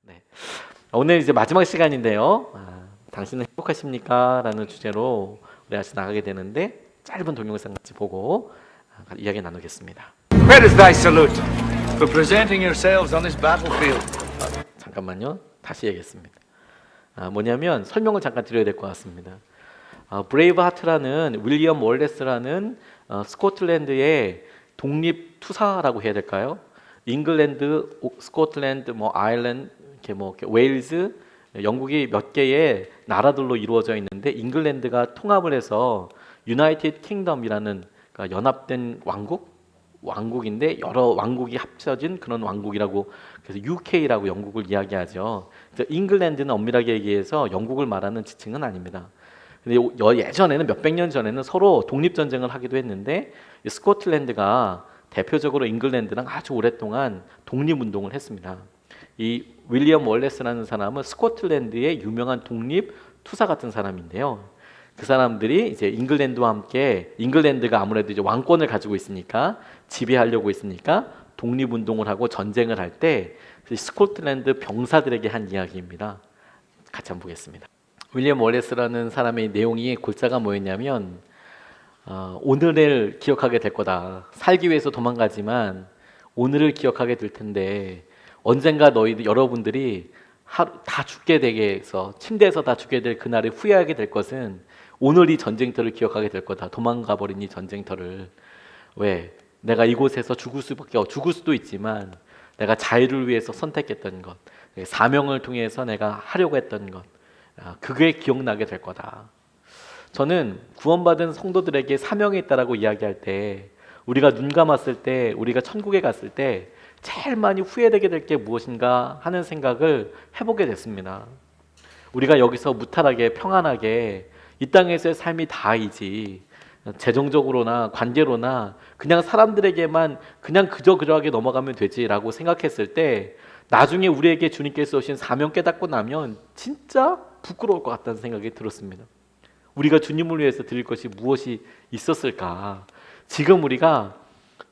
네. 오늘 이제 마지막 시간인데요. 당신은 행복하십니까? 라는 주제로 우리 같이 나가게 되는데 짧은 동영상 같이 보고 이야기 나누겠습니다. Where is thy salute for presenting yourselves on this battlefield? 잠깐만요. 다시 얘기했습니다. 뭐냐면 설명을 잠깐 드려야 될 것 같습니다. 브레이브 하트라는 윌리엄 월레스라는 스코틀랜드의 독립 투사라고 해야 될까요? 잉글랜드, 스코틀랜드, 아일랜드, 이렇게 웨일즈, 영국이 몇 개의 나라들로 이루어져 있는데 잉글랜드가 통합을 해서 유나이티드 킹덤이라는 그러니까 연합된 왕국인데 여러 왕국이 합쳐진 그런 왕국이라고 그래서 UK라고 영국을 이야기하죠. 그래서 잉글랜드는 엄밀하게 얘기해서 영국을 말하는 지칭은 아닙니다. 근데 예전에는 몇백 년 전에는 서로 독립 전쟁을 하기도 했는데 스코틀랜드가 대표적으로 잉글랜드랑 아주 오랫동안 독립 운동을 했습니다. 이 윌리엄 월레스라는 사람은 스코틀랜드의 유명한 독립 투사 같은 사람인데요. 그 사람들이 이제 잉글랜드와 함께 잉글랜드가 아무래도 이제 왕권을 가지고 있으니까 지배하려고 있으니까 독립 운동을 하고 전쟁을 할 때 스코틀랜드 병사들에게 한 이야기입니다. 같이 한번 보겠습니다. 윌리엄 월레스라는 사람의 내용이 골자가 뭐였냐면 오늘을 기억하게 될 거다. 살기 위해서 도망가지만 오늘을 기억하게 될 텐데 언젠가 여러분들이 다 죽게 되게 해서 침대에서 다 죽게 될 그날을 후회하게 될 것은 오늘 이 전쟁터를 기억하게 될 거다. 도망가 버린 이 전쟁터를. 왜? 내가 이곳에서 죽을 수도 있지만 내가 자유를 위해서 선택했던 것, 사명을 통해서 내가 하려고 했던 것, 그게 기억나게 될 거다. 저는 구원받은 성도들에게 사명이 있다라고 이야기할 때 우리가 눈 감았을 때 우리가 천국에 갔을 때 제일 많이 후회되게 될 게 무엇인가 하는 생각을 해보게 됐습니다. 우리가 여기서 무탈하게 평안하게 이 땅에서의 삶이 다이지 재정적으로나 관계로나 그냥 사람들에게만 그냥 그저하게 넘어가면 되지라고 생각했을 때 나중에 우리에게 주님께서 오신 사명 깨닫고 나면 진짜 부끄러울 것 같다는 생각이 들었습니다. 우리가 주님을 위해서 드릴 것이 무엇이 있었을까? 지금 우리가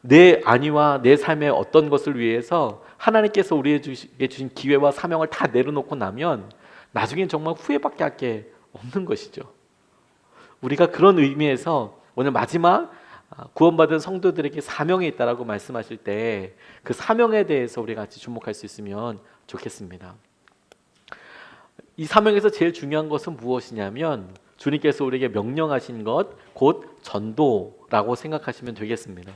내 안위와 내 삶의 어떤 것을 위해서 하나님께서 우리에게 주신 기회와 사명을 다 내려놓고 나면 나중엔 정말 후회밖에 할 게 없는 것이죠. 우리가 그런 의미에서 오늘 마지막 구원받은 성도들에게 사명이 있다라고 말씀하실 때 그 사명에 대해서 우리가 같이 주목할 수 있으면 좋겠습니다. 이 사명에서 제일 중요한 것은 무엇이냐면 주님께서 우리에게 명령하신 것, 곧 전도라고 생각하시면 되겠습니다.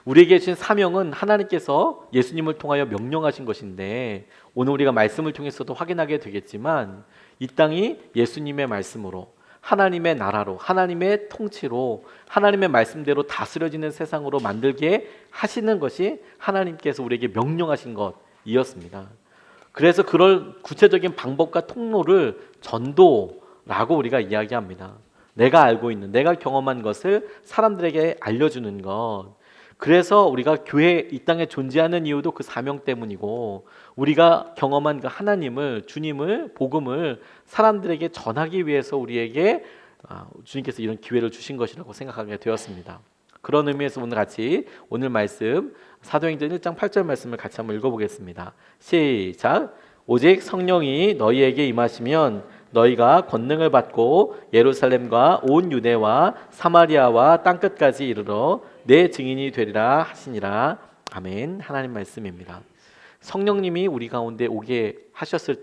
우리에게 주신 사명은 하나님께서 예수님을 통하여 명령하신 것인데 오늘 우리가 말씀을 통해서도 확인하게 되겠지만 이 땅이 예수님의 말씀으로 하나님의 나라로 하나님의 통치로 하나님의 말씀대로 다스려지는 세상으로 만들게 하시는 것이 하나님께서 우리에게 명령하신 것이었습니다. 그래서 그럴 구체적인 방법과 통로를 전도라고 우리가 이야기합니다. 내가 알고 있는, 내가 경험한 것을 사람들에게 알려주는 것. 그래서 우리가 교회 이 땅에 존재하는 이유도 그 사명 때문이고 우리가 경험한 그 하나님을, 주님을, 복음을 사람들에게 전하기 위해서 우리에게 주님께서 이런 기회를 주신 것이라고 생각하게 되었습니다. 그런 의미에서 오늘 같이 오늘 말씀 사도행전 1장 8절 말씀을 같이 한번 읽어보겠습니다. 시작. 오직 성령이 너희에게 임하시면 너희가 권능을 받고 예루살렘과 온 유대와 사마리아와 땅끝까지 이르러 내 증인이 되리라 하시니라. 아멘. 하나님 말씀입니다. 성령님이 우리 가운데 오셨을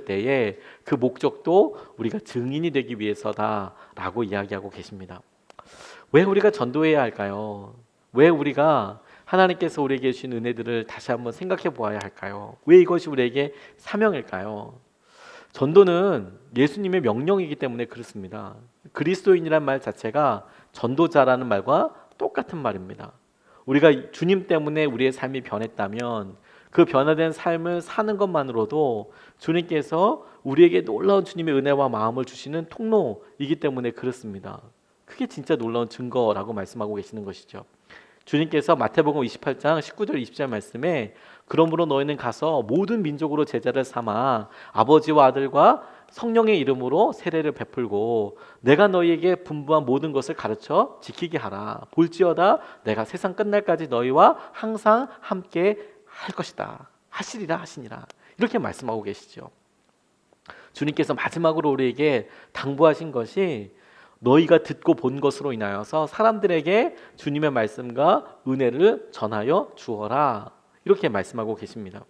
때에 그 목적도 우리가 증인이 되기 위해서다라고 이야기하고 계십니다. 왜 우리가 전도해야 할까요? 왜 우리가 하나님께서 우리에게 주신 은혜들을 다시 한번 생각해 보아야 할까요? 왜 이것이 우리에게 사명일까요? 전도는 예수님의 명령이기 때문에 그렇습니다. 그리스도인이란 말 자체가 전도자라는 말과 똑같은 말입니다. 우리가 주님 때문에 우리의 삶이 변했다면 그 변화된 삶을 사는 것만으로도 주님께서 우리에게 놀라운 주님의 은혜와 마음을 주시는 통로이기 때문에 그렇습니다. 그게 진짜 놀라운 증거라고 말씀하고 계시는 것이죠. 주님께서 마태복음 28장 19절 20절 말씀에 그러므로 너희는 가서 모든 민족으로 제자를 삼아 아버지와 아들과 성령의 이름으로 세례를 베풀고 내가 너희에게 분부한 모든 것을 가르쳐 지키게 하라. 볼지어다 내가 세상 끝날까지 너희와 항상 함께 할 것이다 하시리라 하시니라 이렇게 말씀하고 계시죠. 주님께서 마지막으로 우리에게 당부하신 것이 너희가 듣고 본 것으로 인하여서 사람들에게 주님의 말씀과 은혜를 전하여 주어라 이렇게 말씀하고 계십니다.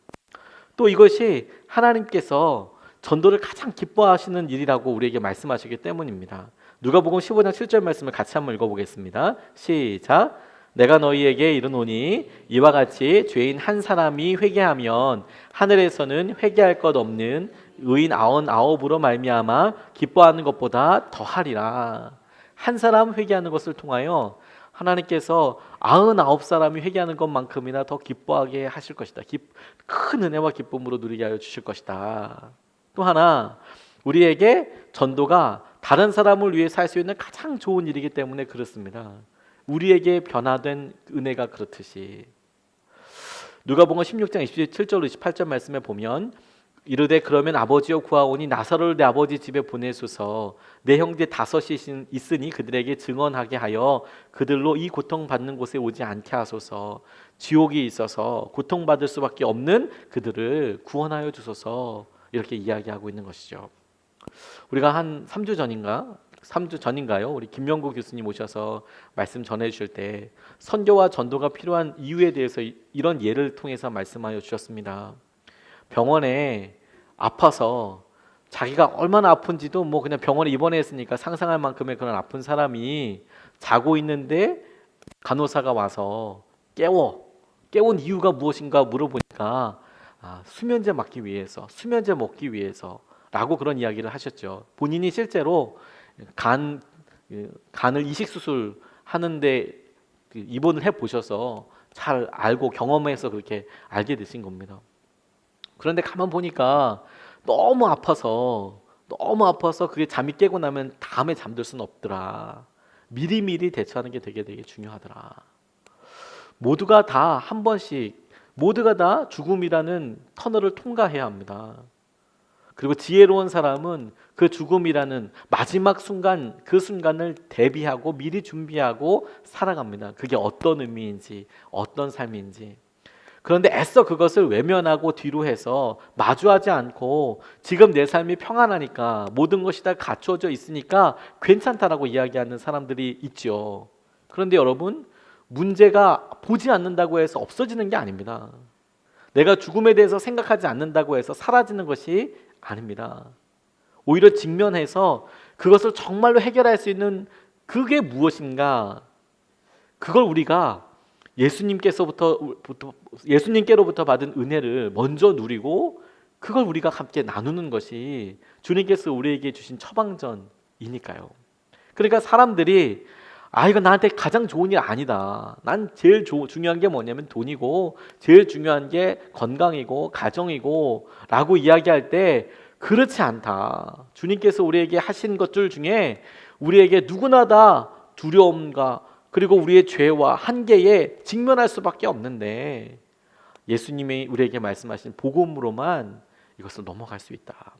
또 이것이 하나님께서 전도를 가장 기뻐하시는 일이라고 우리에게 말씀하시기 때문입니다. 누가복음 15장 7절 말씀을 같이 한번 읽어보겠습니다. 시작. 내가 너희에게 이르노니 이와 같이 죄인 한 사람이 회개하면 하늘에서는 회개할 것 없는 의인 99으로 말미암아 기뻐하는 것보다 더하리라. 한 사람 회개하는 것을 통하여 하나님께서 99사람이 회개하는 것만큼이나 더 기뻐하게 하실 것이다. 큰 은혜와 기쁨으로 누리게 하여 주실 것이다. 또 하나 우리에게 전도가 다른 사람을 위해 살 수 있는 가장 좋은 일이기 때문에 그렇습니다. 우리에게 변화된 은혜가 그렇듯이 누가복음 16장 27절 28절 말씀에 보면 이르되 그러면 아버지여 구하오니 나사로를 내 아버지 집에 보내소서 내 형제 5이 있으니 그들에게 증언하게 하여 그들로 이 고통받는 곳에 오지 않게 하소서 지옥이 있어서 고통받을 수밖에 없는 그들을 구원하여 주소서 이렇게 이야기하고 있는 것이죠. 우리가 한 3주 전인가요? 우리 김명구 교수님 오셔서 말씀 전해 주실 때 선교와 전도가 필요한 이유에 대해서 이런 예를 통해서 말씀하여 주셨습니다. 병원에 아파서 자기가 얼마나 아픈지도 뭐 그냥 병원에 입원했으니까 상상할 만큼의 그런 아픈 사람이 자고 있는데 간호사가 와서 깨운 이유가 무엇인가 물어보니까 수면제 맞기 위해서, 수면제 먹기 위해서라고 그런 이야기를 하셨죠. 본인이 실제로 간을 이식 수술 하는데 입원을 해 보셔서 잘 알고 경험해서 그렇게 알게 되신 겁니다. 그런데 가만 보니까 너무 아파서 그게 잠이 깨고 나면 다음에 잠들 수는 없더라. 미리미리 대처하는 게 되게 중요하더라. 모두가 다 한 번씩 모두가 다 죽음이라는 터널을 통과해야 합니다. 그리고 지혜로운 사람은 그 죽음이라는 마지막 순간, 그 순간을 대비하고 미리 준비하고 살아갑니다. 그게 어떤 의미인지, 어떤 삶인지. 그런데 애써 그것을 외면하고 뒤로 해서 마주하지 않고 지금 내 삶이 평안하니까 모든 것이 다 갖추어져 있으니까 괜찮다라고 이야기하는 사람들이 있죠. 그런데 여러분, 문제가 보지 않는다고 해서 없어지는 게 아닙니다. 내가 죽음에 대해서 생각하지 않는다고 해서 사라지는 것이 아닙니다. 오히려 직면해서 그것을 정말로 해결할 수 있는 그게 무엇인가? 그걸 우리가 예수님께로부터 받은 은혜를 먼저 누리고 그걸 우리가 함께 나누는 것이 주님께서 우리에게 주신 처방전이니까요. 그러니까 사람들이 이거 나한테 가장 좋은 일 아니다. 난 제일 중요한 게 뭐냐면 돈이고 제일 중요한 게 건강이고 가정이고 라고 이야기할 때 그렇지 않다. 주님께서 우리에게 하신 것들 중에 우리에게 누구나 다 두려움과 그리고 우리의 죄와 한계에 직면할 수밖에 없는데 예수님이 우리에게 말씀하신 복음으로만 이것을 넘어갈 수 있다.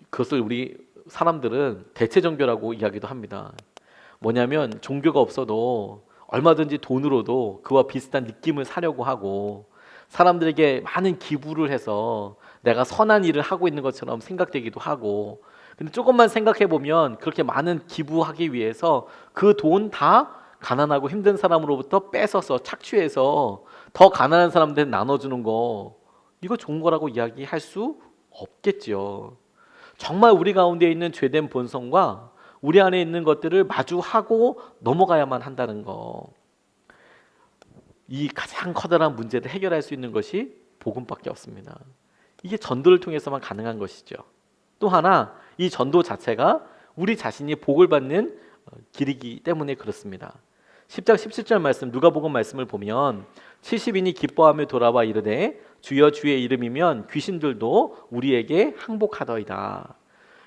그것을 우리 사람들은 대체 종교라고 이야기도 합니다. 뭐냐면 종교가 없어도 얼마든지 돈으로도 그와 비슷한 느낌을 사려고 하고 사람들에게 많은 기부를 해서 내가 선한 일을 하고 있는 것처럼 생각되기도 하고 근데 조금만 생각해 보면 그렇게 많은 기부하기 위해서 그 돈 다 가난하고 힘든 사람으로부터 뺏어서 착취해서 더 가난한 사람들한테 나눠주는 거 이거 좋은 거라고 이야기할 수 없겠죠. 정말 우리 가운데 있는 죄된 본성과 우리 안에 있는 것들을 마주하고 넘어가야만 한다는 거. 이 가장 커다란 문제를 해결할 수 있는 것이 복음밖에 없습니다. 이게 전도를 통해서만 가능한 것이죠. 또 하나 이 전도 자체가 우리 자신이 복을 받는 길이기 때문에 그렇습니다. 10장 17절 말씀 누가복음 말씀을 보면 70인이 기뻐하며 돌아와 이르되 주여 주의 이름이면 귀신들도 우리에게 항복하더이다.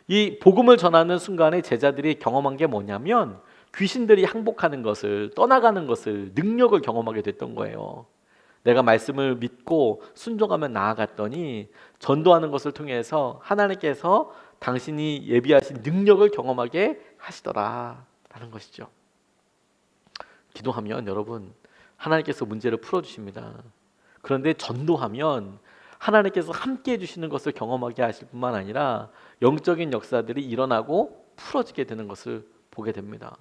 이 복음을 전하는 순간에 제자들이 경험한 게 뭐냐면 귀신들이 항복하는 것을 떠나가는 것을 능력을 경험하게 됐던 거예요. 내가 말씀을 믿고 순종하며 나아갔더니 전도하는 것을 통해서 하나님께서 당신이 예비하신 능력을 경험하게 하시더라라는 것이죠. 기도하면 여러분 하나님께서 문제를 풀어주십니다. 그런데 전도하면 하나님께서 함께 해주시는 것을 경험하게 하실 뿐만 아니라 영적인 역사들이 일어나고 풀어지게 되는 것을 보게 됩니다.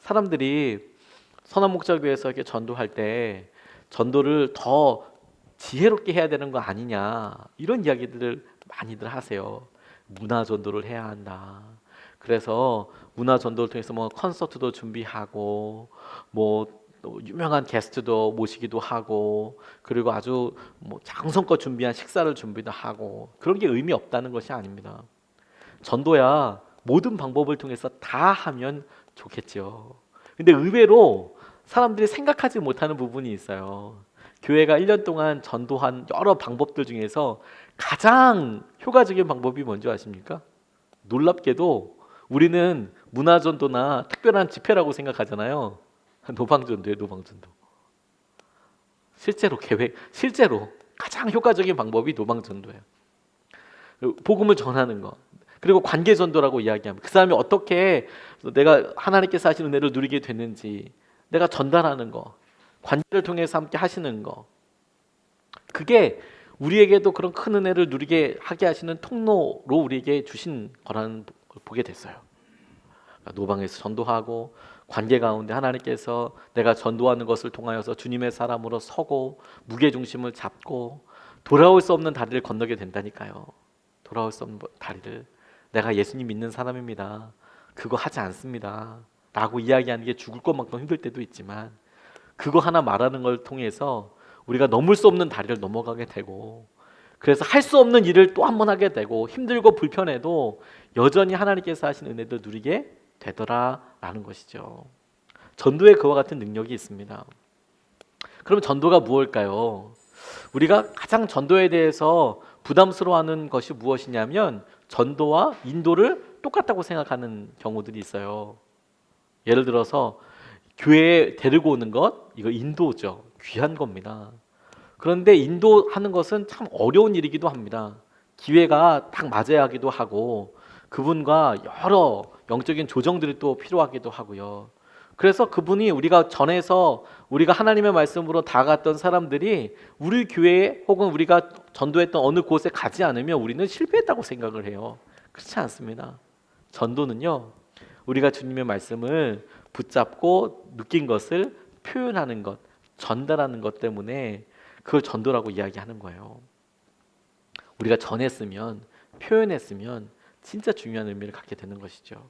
사람들이 선한목자교회에서 이렇게 전도할 때 전도를 더 지혜롭게 해야 되는 거 아니냐 이런 이야기들을 많이들 하세요. 문화 전도를 해야 한다. 그래서 문화 전도를 통해서 뭐 콘서트도 준비하고 뭐 또 유명한 게스트도 모시기도 하고 그리고 아주 뭐 장성껏 준비한 식사를 준비도 하고 그런 게 의미 없다는 것이 아닙니다. 전도야 모든 방법을 통해서 다 하면 좋겠죠. 근데 의외로 사람들이 생각하지 못하는 부분이 있어요. 교회가 1년 동안 전도한 여러 방법들 중에서 가장 효과적인 방법이 뭔지 아십니까? 놀랍게도 우리는 문화전도나 특별한 집회라고 생각하잖아요. 노방전도예요, 노방전도. 실제로 가장 효과적인 방법이 노방전도예요. 복음을 전하는 것. 그리고 관계전도라고 이야기합니다. 그 사람이 어떻게 내가 하나님께서 하신 은혜를 누리게 됐는지 내가 전달하는 거, 관계를 통해서 함께 하시는 거. 그게 우리에게도 그런 큰 은혜를 누리게 하게 하시는 통로로 우리에게 주신 거라는 걸 보게 됐어요. 노방에서 전도하고 관계 가운데 하나님께서 내가 전도하는 것을 통하여서 주님의 사람으로 서고 무게중심을 잡고 돌아올 수 없는 다리를 건너게 된다니까요. 돌아올 수 없는 다리를. 내가 예수님 믿는 사람입니다. 그거 하지 않습니다. 라고 이야기하는 게 죽을 것만큼 힘들 때도 있지만 그거 하나 말하는 걸 통해서 우리가 넘을 수 없는 다리를 넘어가게 되고 그래서 할 수 없는 일을 또 한 번 하게 되고 힘들고 불편해도 여전히 하나님께서 하신 은혜도 누리게 되더라라는 것이죠. 전도에 그와 같은 능력이 있습니다. 그럼 전도가 무엇일까요? 우리가 가장 전도에 대해서 부담스러워하는 것이 무엇이냐면 전도와 인도를 똑같다고 생각하는 경우들이 있어요. 예를 들어서 교회에 데리고 오는 것, 이거 인도죠. 귀한 겁니다. 그런데 인도하는 것은 참 어려운 일이기도 합니다. 기회가 딱 맞아야 하기도 하고 그분과 여러 영적인 조정들이 또 필요하기도 하고요. 그래서 그분이 우리가 전에서 우리가 하나님의 말씀으로 다가갔던 사람들이 우리 교회에 혹은 우리가 전도했던 어느 곳에 가지 않으면 우리는 실패했다고 생각을 해요. 그렇지 않습니다. 전도는요, 우리가 주님의 말씀을 붙잡고 느낀 것을 표현하는 것, 전달하는 것 때문에 그걸 전도라고 이야기하는 거예요. 우리가 전했으면, 표현했으면 진짜 중요한 의미를 갖게 되는 것이죠.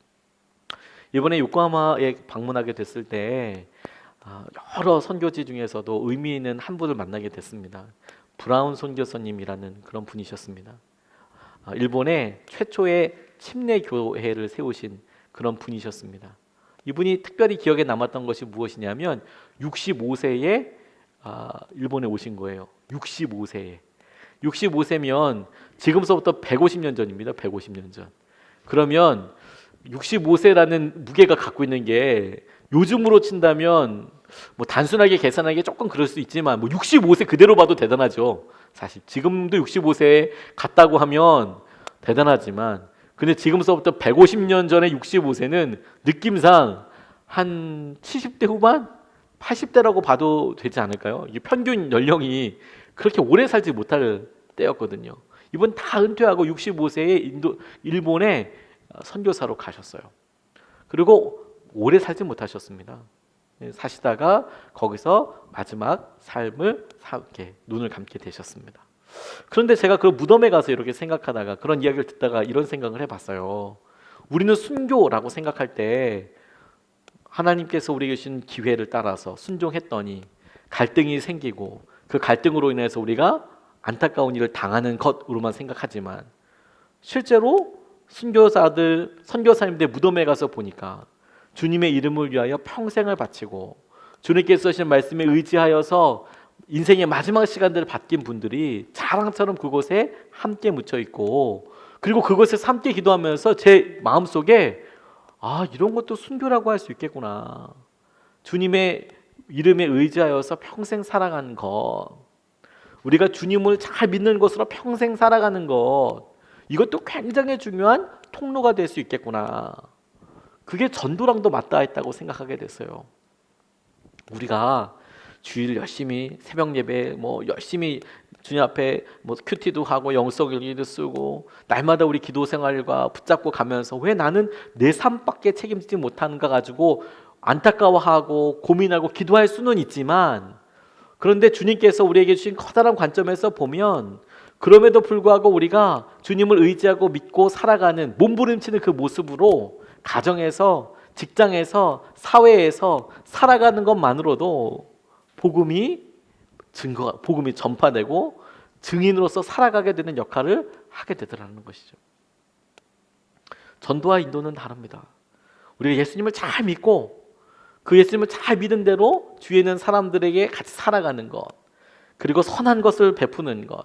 이번에 요코하마에 방문하게 됐을 때 여러 선교지 중에서도 의미 있는 한 분을 만나게 됐습니다. 브라운 선교사님이라는 그런 분이셨습니다. 일본의 최초의 침례 교회를 세우신 그런 분이셨습니다. 이분이 특별히 기억에 남았던 것이 무엇이냐면 65세에 일본에 오신 거예요. 65세에. 65세면 지금서부터 150년 전입니다. 150년 전. 그러면 65세라는 무게가 갖고 있는 게 요즘으로 친다면 뭐 단순하게 계산하기 조금 그럴 수 있지만 뭐 65세 그대로 봐도 대단하죠. 사실 지금도 65세에 갔다고 하면 대단하지만 근데 지금서부터 150년 전에 65세는 느낌상 한 70대 후반? 80대라고 봐도 되지 않을까요? 이게 평균 연령이 그렇게 오래 살지 못할 때였거든요. 이분 다 은퇴하고 65세에 일본에 선교사로 가셨어요. 그리고 오래 살지 못하셨습니다. 사시다가 거기서 마지막 삶을 눈을 감게 되셨습니다. 그런데 제가 그 무덤에 가서 이렇게 생각하다가 그런 이야기를 듣다가 이런 생각을 해봤어요. 우리는 순교라고 생각할 때 하나님께서 우리에게 주신 기회를 따라서 순종했더니 갈등이 생기고 그 갈등으로 인해서 우리가 안타까운 일을 당하는 것으로만 생각하지만 실제로 선교사님들 무덤에 가서 보니까 주님의 이름을 위하여 평생을 바치고 주님께서 하신 말씀에 의지하여서 인생의 마지막 시간들을 바뀐 분들이 자랑처럼 그곳에 함께 묻혀 있고 그리고 그곳에서 함께 기도하면서 제 마음속에 이런 것도 순교라고 할 수 있겠구나. 주님의 이름에 의지하여서 평생 살아가는 것, 우리가 주님을 잘 믿는 것으로 평생 살아가는 것, 이것도 굉장히 중요한 통로가 될 수 있겠구나. 그게 전도랑도 맞닿아 있다고 생각하게 됐어요. 우리가 주일 열심히 새벽 예배 뭐 열심히 주님 앞에 뭐 큐티도 하고 영성 일기도 쓰고 날마다 우리 기도 생활과 붙잡고 가면서 왜 나는 내 삶밖에 책임지지 못하는가 가지고 안타까워하고 고민하고 기도할 수는 있지만, 그런데 주님께서 우리에게 주신 커다란 관점에서 보면 그럼에도 불구하고 우리가 주님을 의지하고 믿고 살아가는 몸부림치는 그 모습으로 가정에서, 직장에서, 사회에서 살아가는 것만으로도 복음이 전파되고 증인으로서 살아가게 되는 역할을 하게 되더라는 것이죠. 전도와 인도는 다릅니다. 우리가 예수님을 잘 믿고 그 예수님을 잘 믿은 대로 주위에 있는 사람들에게 같이 살아가는 것, 그리고 선한 것을 베푸는 것,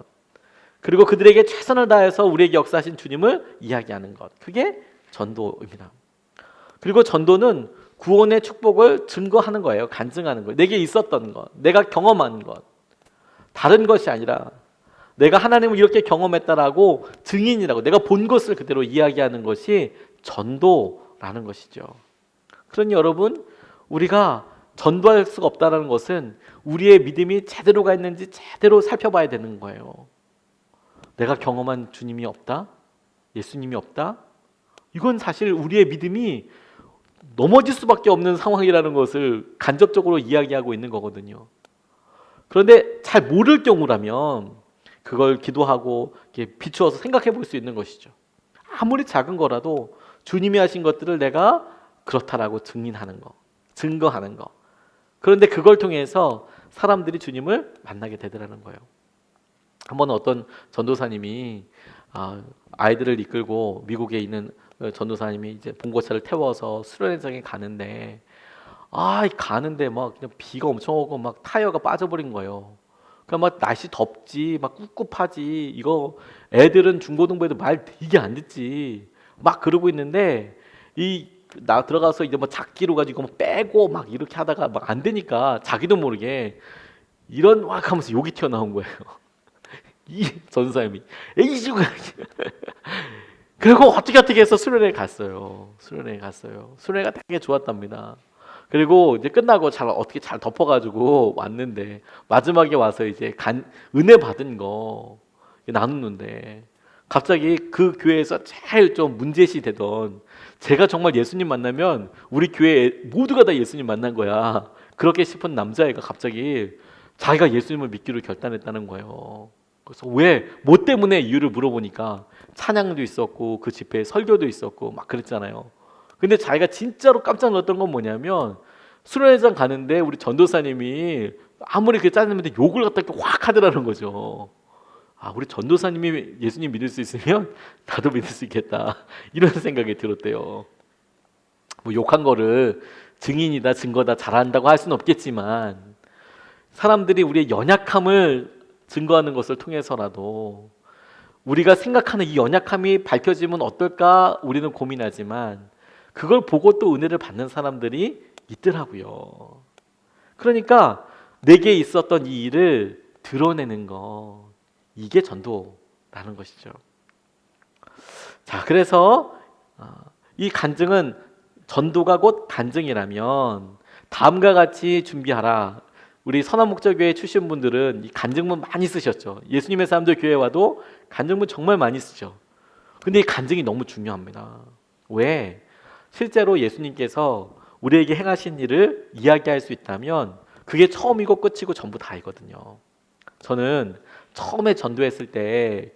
그리고 그들에게 최선을 다해서 우리에게 역사하신 주님을 이야기하는 것, 그게 전도입니다. 그리고 전도는 구원의 축복을 증거하는 거예요. 간증하는 거예요. 내게 있었던 것, 내가 경험한 것, 다른 것이 아니라 내가 하나님을 이렇게 경험했다라고 증인이라고 내가 본 것을 그대로 이야기하는 것이 전도라는 것이죠. 그러니 여러분, 우리가 전도할 수가 없다는 것은 우리의 믿음이 제대로가 있는지 제대로 살펴봐야 되는 거예요. 내가 경험한 주님이 없다? 예수님이 없다? 이건 사실 우리의 믿음이 넘어질 수밖에 없는 상황이라는 것을 간접적으로 이야기하고 있는 거거든요. 그런데 잘 모를 경우라면 그걸 기도하고 이렇게 비추어서 생각해 볼 수 있는 것이죠. 아무리 작은 거라도 주님이 하신 것들을 내가 그렇다라고 증인하는 거, 증거하는 거. 그런데 그걸 통해서 사람들이 주님을 만나게 되더라는 거예요. 한번 어떤 전도사님이 아이들을 이끌고 미국에 있는 전도사님이 이제 봉고차를 태워서 수련회장에 가는데 가는데 막 그냥 비가 엄청 오고 막 타이어가 빠져버린 거예요. 그러니까 막 날씨 덥지, 막 꿉꿉하지. 이거 애들은 중고등부에도 말 되게 안 듣지. 막 그러고 있는데 나 들어가서 이제 뭐 작기로 가지고 막 빼고 막 이렇게 하다가 막 안 되니까 자기도 모르게 이런 막 하면서 욕이 튀어나온 거예요. 이 전사님이 에이씨가 그리고 어떻게 해서 수련회 갔어요. 수련회가 되게 좋았답니다. 그리고 이제 끝나고 어떻게 잘 덮어가지고 왔는데 마지막에 와서 이제 은혜 받은 거 나누는데 갑자기 그 교회에서 제일 좀 문제시 되던, 제가 정말 예수님 만나면 우리 교회 모두가 다 예수님 만난 거야 그렇게 싶은 남자애가 갑자기 자기가 예수님을 믿기로 결단했다는 거예요. 그래서 뭐 때문에 이유를 물어보니까 찬양도 있었고 그 집회에 설교도 있었고 막 그랬잖아요. 근데 자기가 진짜로 깜짝 놀랐던 건 뭐냐면 수련회장 가는데 우리 전도사님이 아무리 그 짜증내는데 욕을 갖다 이렇게 확 하더라는 거죠. 우리 전도사님이 예수님 믿을 수 있으면 나도 믿을 수 있겠다 이런 생각이 들었대요. 뭐 욕한 거를 증인이다 증거다 잘한다고 할 수는 없겠지만 사람들이 우리의 연약함을 증거하는 것을 통해서라도 우리가 생각하는 이 연약함이 밝혀지면 어떨까 우리는 고민하지만 그걸 보고 또 은혜를 받는 사람들이 있더라고요. 그러니까 내게 있었던 이 일을 드러내는 거, 이게 전도라는 것이죠. 자, 그래서 이 간증은 전도가 곧 간증이라면 다음과 같이 준비하라. 우리 선한목자교회 출신 분들은 이 간증문 많이 쓰셨죠. 예수님의 사람들 교회 와도 간증문 정말 많이 쓰죠. 근데 이 간증이 너무 중요합니다. 왜? 실제로 예수님께서 우리에게 행하신 일을 이야기할 수 있다면 그게 처음이고 끝이고 전부 다이거든요. 저는 처음에 전도했을 때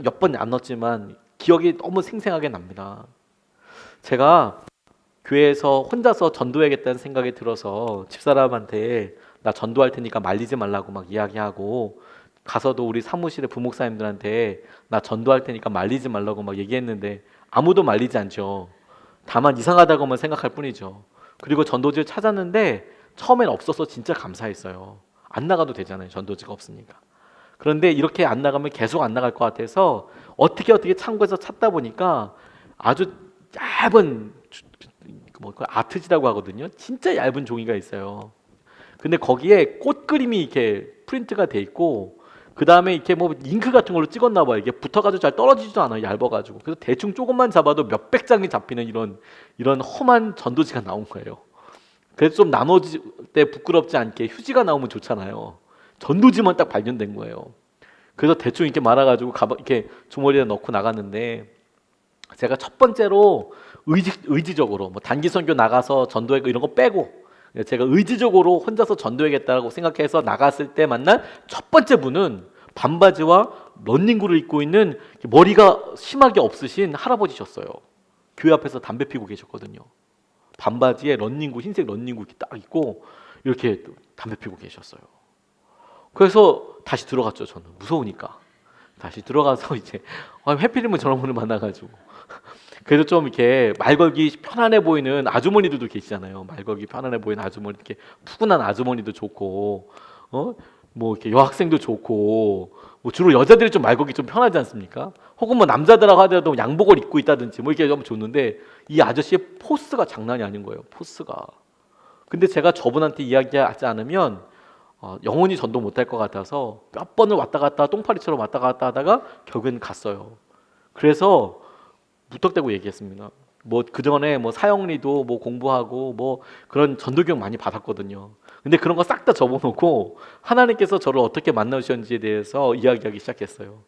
몇 번 안 넣었지만 기억이 너무 생생하게 납니다. 제가 교회에서 혼자서 전도해야겠다는 생각이 들어서 집사람한테 나 전도할 테니까 말리지 말라고 막 이야기하고, 가서도 우리 사무실의 부목사님들한테 나 전도할 테니까 말리지 말라고 막 얘기했는데 아무도 말리지 않죠. 다만 이상하다고만 생각할 뿐이죠. 그리고 전도지를 찾았는데 처음엔 없어서 진짜 감사했어요. 안 나가도 되잖아요. 전도지가 없으니까. 그런데 이렇게 안 나가면 계속 안 나갈 것 같아서 어떻게 창고에서 찾다 보니까 아주 얇은 아트지라고 하거든요. 진짜 얇은 종이가 있어요. 근데 거기에 꽃 그림이 이렇게 프린트가 돼 있고 그 다음에 이렇게 뭐 잉크 같은 걸로 찍었나 봐요. 이게 붙어가지고 잘 떨어지지도 않아요. 얇아가지고. 그래서 대충 조금만 잡아도 몇백 장이 잡히는 이런 험한 전도지가 나온 거예요. 그래서 좀 나눠질 때 부끄럽지 않게 휴지가 나오면 좋잖아요. 전도지만 딱 발견된 거예요. 그래서 대충 이렇게 말아가지고 이렇게 주머니에 넣고 나갔는데 제가 첫 번째로 의지적으로 뭐 단기 선교 나가서 전도회 이런 거 빼고 제가 의지적으로 혼자서 전도해야겠다고 생각해서 나갔을 때 만난 첫 번째 분은 반바지와 런닝구를 입고 있는 머리가 심하게 없으신 할아버지셨어요. 교회 앞에서 담배 피고 계셨거든요. 반바지에 런닝구, 흰색 런닝구 이렇게 딱 입고 이렇게 담배 피고 계셨어요. 그래서 다시 들어갔죠. 저는 무서우니까 다시 들어가서 이제 해필이면 저런 분을 만나가지고 그래도 좀 이렇게 말 걸기 편안해 보이는 아주머니들도 계시잖아요. 말 걸기 편안해 보이는 아주머니, 이렇게 푸근한 아주머니도 좋고, 뭐 이렇게 여학생도 좋고, 뭐 주로 여자들이 좀 말 걸기 좀 편하지 않습니까? 혹은 뭐 남자들하고 하더라도 양복을 입고 있다든지 뭐 이렇게 좀 좋는데 이 아저씨의 포스가 장난이 아닌 거예요. 포스가. 근데 제가 저분한테 이야기하지 않으면 영원히 전도 못할 것 같아서 몇 번을 왔다 갔다 똥파리처럼 왔다 갔다 하다가 결국엔 갔어요. 그래서 무턱대고 얘기했습니다. 뭐 그전에 뭐 사형리도 뭐 공부하고 뭐 그런 전도교육 많이 받았거든요. 근데 그런 거 싹 다 접어놓고 하나님께서 저를 어떻게 만나주셨는지에 대해서 이야기하기 시작했어요.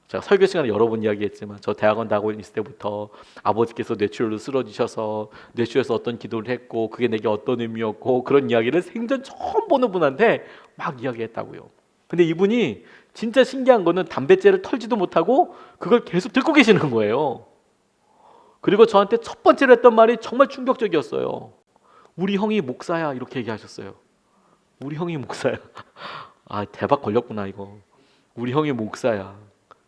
제가 설교 시간에 여러 번 이야기했지만 저 대학원 다니고 있을 때부터 아버지께서 뇌출혈로 쓰러지셔서 뇌출에서 어떤 기도를 했고 그게 내게 어떤 의미였고 그런 이야기를 생전 처음 보는 분한테 막 이야기했다고요. 근데 이분이 진짜 신기한 거는 담뱃재를 털지도 못하고 그걸 계속 듣고 계시는 거예요. 그리고 저한테 첫 번째로 했던 말이 정말 충격적이었어요. 우리 형이 목사야 이렇게 얘기하셨어요. 우리 형이 목사야. 아 대박 걸렸구나 이거. 우리 형이 목사야.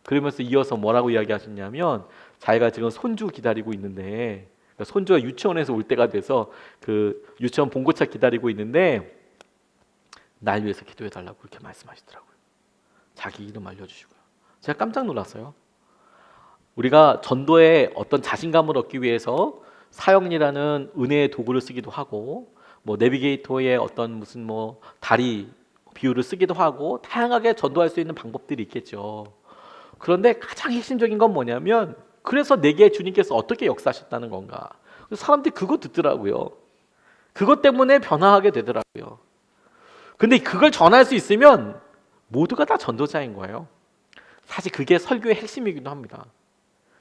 그러면서 이어서 뭐라고 이야기하셨냐면 자기가 지금 손주 기다리고 있는데 손주가 유치원에서 올 때가 돼서 그 유치원 봉고차 기다리고 있는데 날 위해서 기도해달라고 그렇게 말씀하시더라고요. 자기 이름 알려주시고요. 제가 깜짝 놀랐어요. 우리가 전도에 어떤 자신감을 얻기 위해서 사형리라는 은혜의 도구를 쓰기도 하고 뭐 내비게이터의 어떤 무슨 뭐 다리 비유를 쓰기도 하고 다양하게 전도할 수 있는 방법들이 있겠죠. 그런데 가장 핵심적인 건 뭐냐면 그래서 내게 주님께서 어떻게 역사하셨다는 건가. 사람들이 그거 듣더라고요. 그것 때문에 변화하게 되더라고요. 근데 그걸 전할 수 있으면 모두가 다 전도자인 거예요. 사실 그게 설교의 핵심이기도 합니다.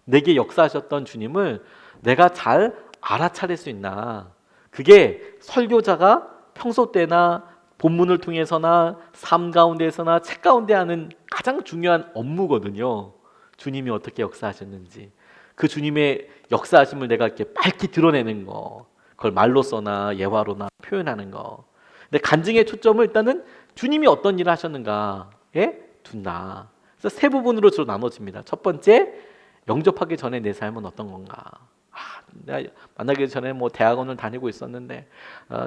내게 역사하셨던 주님을 내가 잘 알아차릴 수 있나. 그게 설교자가 평소 때나 본문을 통해서나 삶 가운데서나 책 가운데 하는 가장 중요한 업무거든요. 주님이 어떻게 역사하셨는지 그 주님의 역사하심을 내가 이렇게 밝히 드러내는 거, 그걸 말로서나 예화로나 표현하는 거. 근데 간증의 초점을 일단은 주님이 어떤 일을 하셨는가에 둔다. 그래서 세 부분으로 주로 나눠집니다. 첫 번째, 영접하기 전에 내 삶은 어떤 건가. 내가 만나기 전에 뭐 대학원을 다니고 있었는데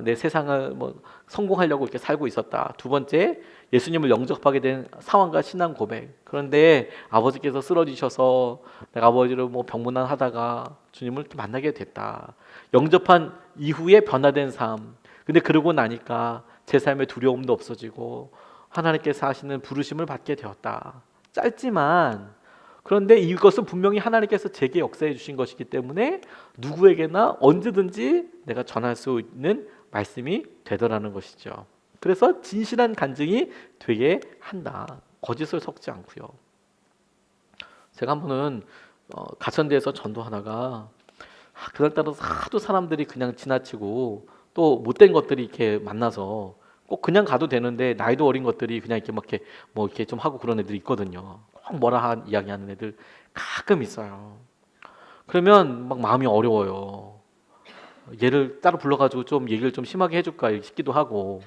내 세상을 뭐 성공하려고 이렇게 살고 있었다. 두 번째, 예수님을 영접하게 된 상황과 신앙 고백. 그런데 아버지께서 쓰러지셔서 내가 아버지를 뭐 병문안하다가 주님을 만나게 됐다. 영접한 이후에 변화된 삶. 근데 그러고 나니까 제 삶에 두려움도 없어지고 하나님께서 하시는 부르심을 받게 되었다. 짧지만 그런데 이것은 분명히 하나님께서 제게 역사해 주신 것이기 때문에 누구에게나 언제든지 내가 전할 수 있는 말씀이 되더라는 것이죠. 그래서 진실한 간증이 되게 한다. 거짓을 섞지 않고요. 제가 한 번은 가천대에서 전도하다가 그날따라 하도 사람들이 그냥 지나치고 또 못된 것들이 이렇게 만나서 꼭 그냥 가도 되는데 나이도 어린 것들이 그냥 이렇게 막 이렇게 뭐 이렇게 좀 하고 그런 애들이 있거든요. 꼭 뭐라 한 이야기하는 애들 가끔 있어요. 그러면 막 마음이 어려워요. 얘를 따로 불러가지고 좀 얘기를 좀 심하게 해줄까 싶기도 하고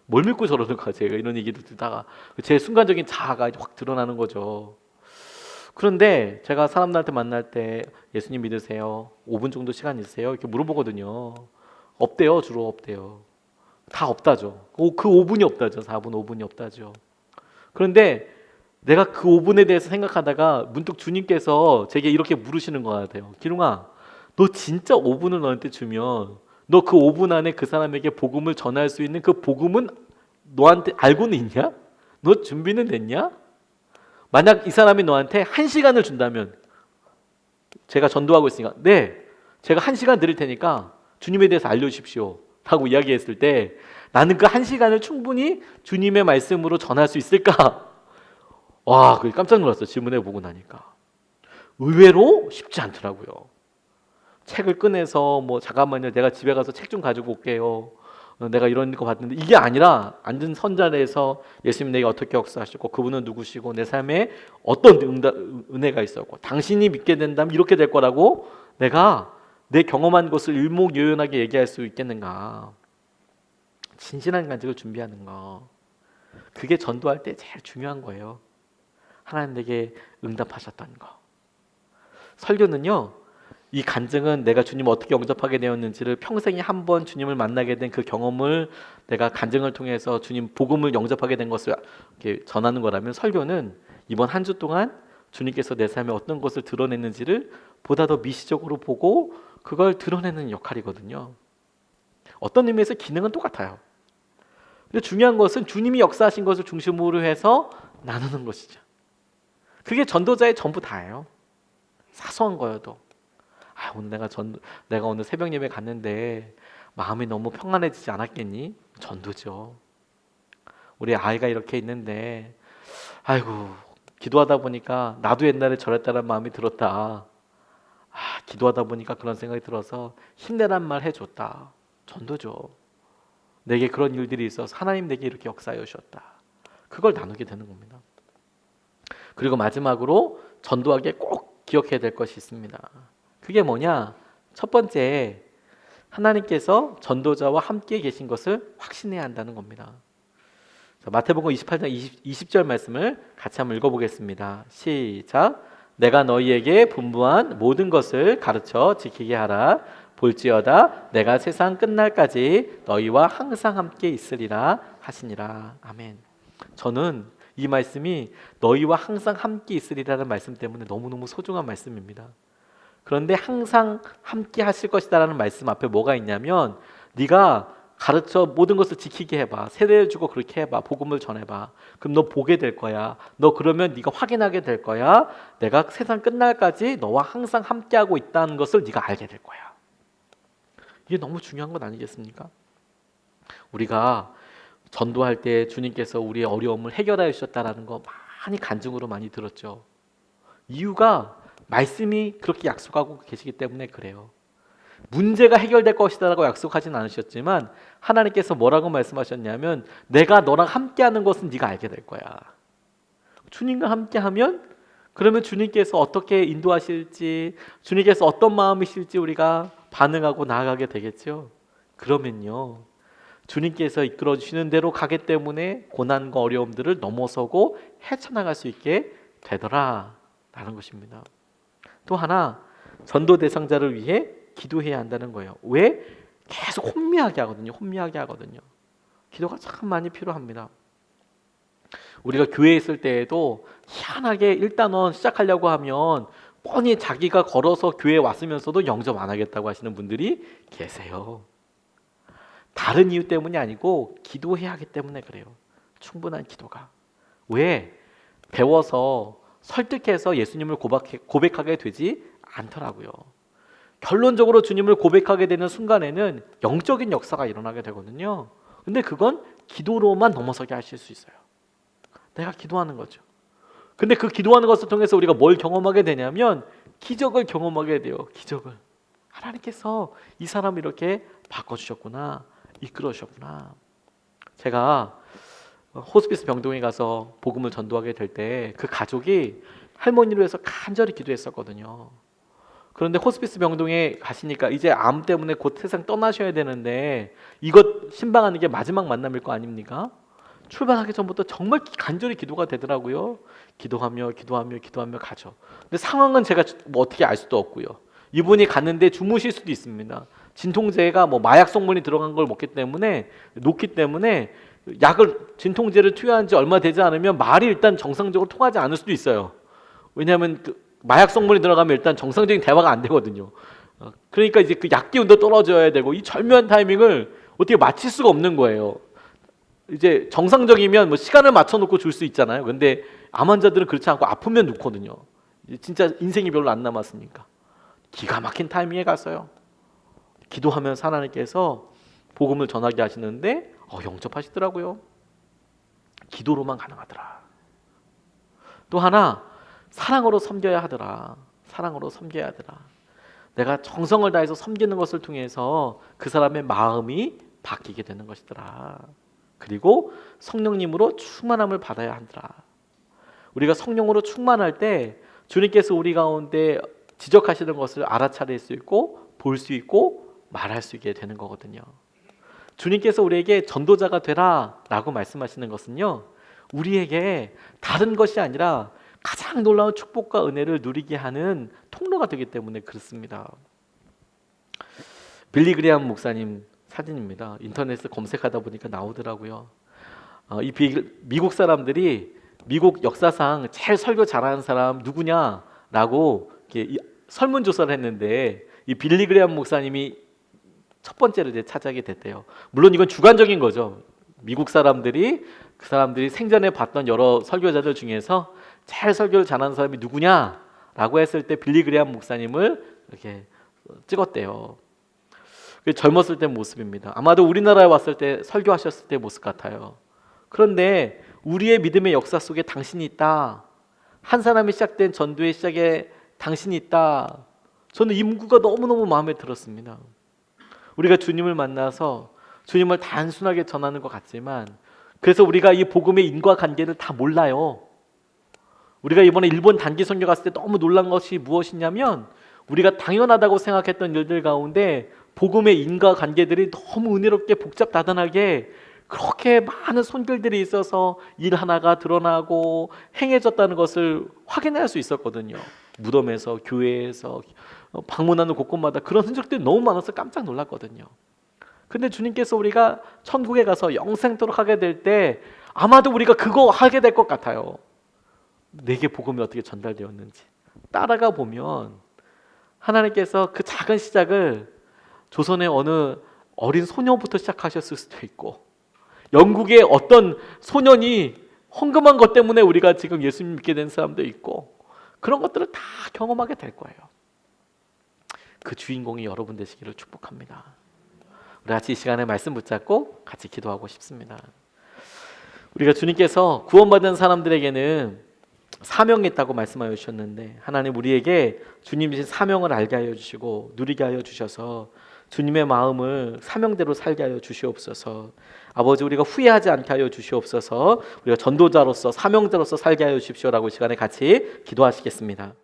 뭘 믿고 저러는가 제가 이런 얘기도 듣다가 제 순간적인 자아가 확 드러나는 거죠. 그런데 제가 사람들한테 만날 때 예수님 믿으세요? 5분 정도 시간 있으세요? 이렇게 물어보거든요. 없대요. 주로 없대요. 다 없다죠. 그 5분이 없다죠. 4분, 5분이 없다죠. 그런데 내가 그 5분에 대해서 생각하다가 문득 주님께서 제게 이렇게 물으시는 것 같아요. 기룡아, 너 진짜 5분을 너한테 주면 너 그 5분 안에 그 사람에게 복음을 전할 수 있는 그 복음은 너한테 알고는 있냐? 너 준비는 됐냐? 만약 이 사람이 너한테 1시간을 준다면 제가 전도하고 있으니까 네, 제가 1시간 드릴 테니까 주님에 대해서 알려주십시오. 라고 이야기했을 때 나는 그 1시간을 충분히 주님의 말씀으로 전할 수 있을까? 와, 그게 깜짝 놀랐어요. 질문해보고 나니까. 의외로 쉽지 않더라고요. 책을 꺼내서 뭐 잠깐만요, 내가 집에 가서 책 좀 가지고 올게요. 내가 이런 거 봤는데, 이게 아니라 앉은 선자리에서 예수님 내게 어떻게 역사하시고 그분은 누구시고 내 삶에 어떤 은혜가 있었고 당신이 믿게 된다면 이렇게 될 거라고 내가 내 경험한 것을 일목요연하게 얘기할 수 있겠는가. 진실한 간증을 준비하는 거, 그게 전도할 때 제일 중요한 거예요. 하나님 내게 응답하셨다는 거. 설교는요, 이 간증은 내가 주님을 어떻게 영접하게 되었는지를 평생에 한 번 주님을 만나게 된 그 경험을 내가 간증을 통해서 주님 복음을 영접하게 된 것을 이렇게 전하는 거라면, 설교는 이번 한 주 동안 주님께서 내 삶에 어떤 것을 드러냈는지를 보다 더 미시적으로 보고 그걸 드러내는 역할이거든요. 어떤 의미에서 기능은 똑같아요. 근데 중요한 것은 주님이 역사하신 것을 중심으로 해서 나누는 것이죠. 그게 전도자의 전부 다예요. 사소한 거여도. 오늘 내가 오늘 새벽 예배 갔는데 마음이 너무 평안해지지 않았겠니? 전도죠. 우리 아이가 이렇게 있는데, 아이고, 기도하다 보니까 나도 옛날에 저랬다는 마음이 들었다. 기도하다 보니까 그런 생각이 들어서 힘내란 말 해줬다. 전도죠. 내게 그런 일들이 있어서 하나님 내게 이렇게 역사해 주셨다. 그걸 나누게 되는 겁니다. 그리고 마지막으로 전도하기에 꼭 기억해야 될 것이 있습니다. 그게 뭐냐? 첫 번째, 하나님께서 전도자와 함께 계신 것을 확신해야 한다는 겁니다. 자, 마태복음 28장 20절 말씀을 같이 한번 읽어보겠습니다. 시작. 내가 너희에게 분부한 모든 것을 가르쳐 지키게 하라. 볼지어다 내가 세상 끝날까지 너희와 항상 함께 있으리라 하시니라. 아멘. 저는 이 말씀이 너희와 항상 함께 있으리라는 말씀 때문에 너무너무 소중한 말씀입니다. 그런데 항상 함께 하실 것이다라는 말씀 앞에 뭐가 있냐면, 네가 가르쳐 모든 것을 지키게 해봐, 세례를 주고 그렇게 해봐, 복음을 전해봐. 그럼 너 보게 될 거야. 너 그러면 네가 확인하게 될 거야. 내가 세상 끝날까지 너와 항상 함께하고 있다는 것을 네가 알게 될 거야. 이게 너무 중요한 것 아니겠습니까? 우리가 전도할 때 주님께서 우리의 어려움을 해결하여 주셨다라는 거 많이 간증으로 많이 들었죠. 이유가 말씀이 그렇게 약속하고 계시기 때문에 그래요. 문제가 해결될 것이다라고 약속하진 않으셨지만 하나님께서 뭐라고 말씀하셨냐면, 내가 너랑 함께하는 것은 네가 알게 될 거야. 주님과 함께하면 그러면 주님께서 어떻게 인도하실지, 주님께서 어떤 마음이실지 우리가 반응하고 나아가게 되겠죠. 그러면요, 주님께서 이끌어 주시는 대로 가기 때문에 고난과 어려움들을 넘어서고 헤쳐나갈 수 있게 되더라 라는 것입니다. 또 하나, 전도 대상자를 위해 기도해야 한다는 거예요. 왜? 계속 혼미하게 하거든요. 혼미하게 하거든요. 기도가 참 많이 필요합니다. 우리가 교회에 있을 때에도 희한하게 일단원 시작하려고 하면 뻔히 자기가 걸어서 교회에 왔으면서도 영접 안 하겠다고 하시는 분들이 계세요. 다른 이유 때문이 아니고 기도해야 하기 때문에 그래요. 충분한 기도가. 왜? 배워서 설득해서 예수님을 고백하게 되지 않더라고요. 결론적으로 주님을 고백하게 되는 순간에는 영적인 역사가 일어나게 되거든요. 근데 그건 기도로만 넘어서게 하실 수 있어요. 내가 기도하는 거죠. 근데 그 기도하는 것을 통해서 우리가 뭘 경험하게 되냐면 기적을 경험하게 돼요. 기적을. 하나님께서 이 사람을 이렇게 바꿔주셨구나, 이끌어 주셨구나. 제가 호스피스 병동에 가서 복음을 전도하게 될 때 그 가족이 할머니로 해서 간절히 기도했었거든요. 그런데 호스피스 병동에 가시니까 이제 암 때문에 곧 세상 떠나셔야 되는데 이것 신방하는 게 마지막 만남일 거 아닙니까? 출발하기 전부터 정말 간절히 기도가 되더라고요. 기도하며 가죠. 근데 상황은 제가 뭐 어떻게 알 수도 없고요. 이분이 갔는데 주무실 수도 있습니다. 진통제가 뭐 마약 성분이 들어간 걸 놓기 때문에 진통제를 투여한 지 얼마 되지 않으면 말이 일단 정상적으로 통하지 않을 수도 있어요. 왜냐하면 그 마약 성분이 들어가면 일단 정상적인 대화가 안 되거든요. 그러니까 이제 그 약 기운도 떨어져야 되고 이 절묘한 타이밍을 어떻게 맞출 수가 없는 거예요. 이제 정상적이면 뭐 시간을 맞춰놓고 줄 수 있잖아요. 근데 암 환자들은 그렇지 않고 아프면 놓거든요. 진짜 인생이 별로 안 남았으니까. 기가 막힌 타이밍에 갔어요. 기도하면서 하나님께서 복음을 전하게 하시는데 영접하시더라고요. 기도로만 가능하더라. 또 하나, 사랑으로 섬겨야 하더라. 사랑으로 섬겨야 하더라. 내가 정성을 다해서 섬기는 것을 통해서 그 사람의 마음이 바뀌게 되는 것이더라. 그리고 성령님으로 충만함을 받아야 하더라. 우리가 성령으로 충만할 때 주님께서 우리 가운데 지적하시는 것을 알아차릴 수 있고 볼 수 있고 말할 수 있게 되는 거거든요. 주님께서 우리에게 전도자가 되라 라고 말씀하시는 것은요, 우리에게 다른 것이 아니라 가장 놀라운 축복과 은혜를 누리게 하는 통로가 되기 때문에 그렇습니다. 빌리 그레이엄 목사님 사진입니다. 인터넷에 검색하다 보니까 나오더라고요. 미국 사람들이 미국 역사상 제일 설교 잘하는 사람 누구냐라고 이렇게 설문조사를 했는데 이 빌리 그레이엄 목사님이 첫 번째로 이제 차지하게 됐대요. 물론 이건 주관적인 거죠. 미국 사람들이 그 사람들이 생전에 봤던 여러 설교자들 중에서 제일 설교를 잘하는 사람이 누구냐라고 했을 때 빌리 그레이엄 목사님을 이렇게 찍었대요. 젊었을 때 모습입니다. 아마도 우리나라에 왔을 때 설교하셨을 때 모습 같아요. 그런데 우리의 믿음의 역사 속에 당신이 있다. 한 사람이 시작된 전도의 시작에 당신이 있다. 저는 이 문구가 너무너무 마음에 들었습니다. 우리가 주님을 만나서 주님을 단순하게 전하는 것 같지만, 그래서 우리가 이 복음의 인과관계를 다 몰라요. 우리가 이번에 일본 단기 선교 갔을 때 너무 놀란 것이 무엇이냐면, 우리가 당연하다고 생각했던 일들 가운데 복음의 인과관계들이 너무 은혜롭게 복잡다단하게 그렇게 많은 손길들이 있어서 일 하나가 드러나고 행해졌다는 것을 확인할 수 있었거든요. 무덤에서, 교회에서, 방문하는 곳곳마다 그런 흔적들이 너무 많아서 깜짝 놀랐거든요. 근데 주님께서 우리가 천국에 가서 영생토록 하게 될 때 아마도 우리가 그거 하게 될 것 같아요. 내게 복음이 어떻게 전달되었는지 따라가 보면 하나님께서 그 작은 시작을 조선의 어느 어린 소녀부터 시작하셨을 수도 있고, 영국의 어떤 소년이 헌금한 것 때문에 우리가 지금 예수님 믿게 된 사람도 있고, 그런 것들을 다 경험하게 될 거예요. 그 주인공이 여러분 되시기를 축복합니다. 우리 같이 이 시간에 말씀 붙잡고 같이 기도하고 싶습니다. 우리가 주님께서 구원받은 사람들에게는 사명이 있다고 말씀하여 주셨는데, 하나님 우리에게 주님이신 사명을 알게 하여 주시고 누리게 하여 주셔서 주님의 마음을 사명대로 살게 하여 주시옵소서. 아버지, 우리가 후회하지 않게 하여 주시옵소서. 우리가 전도자로서 사명자로서 살게 하여 주십시오라고 이 시간에 같이 기도하시겠습니다.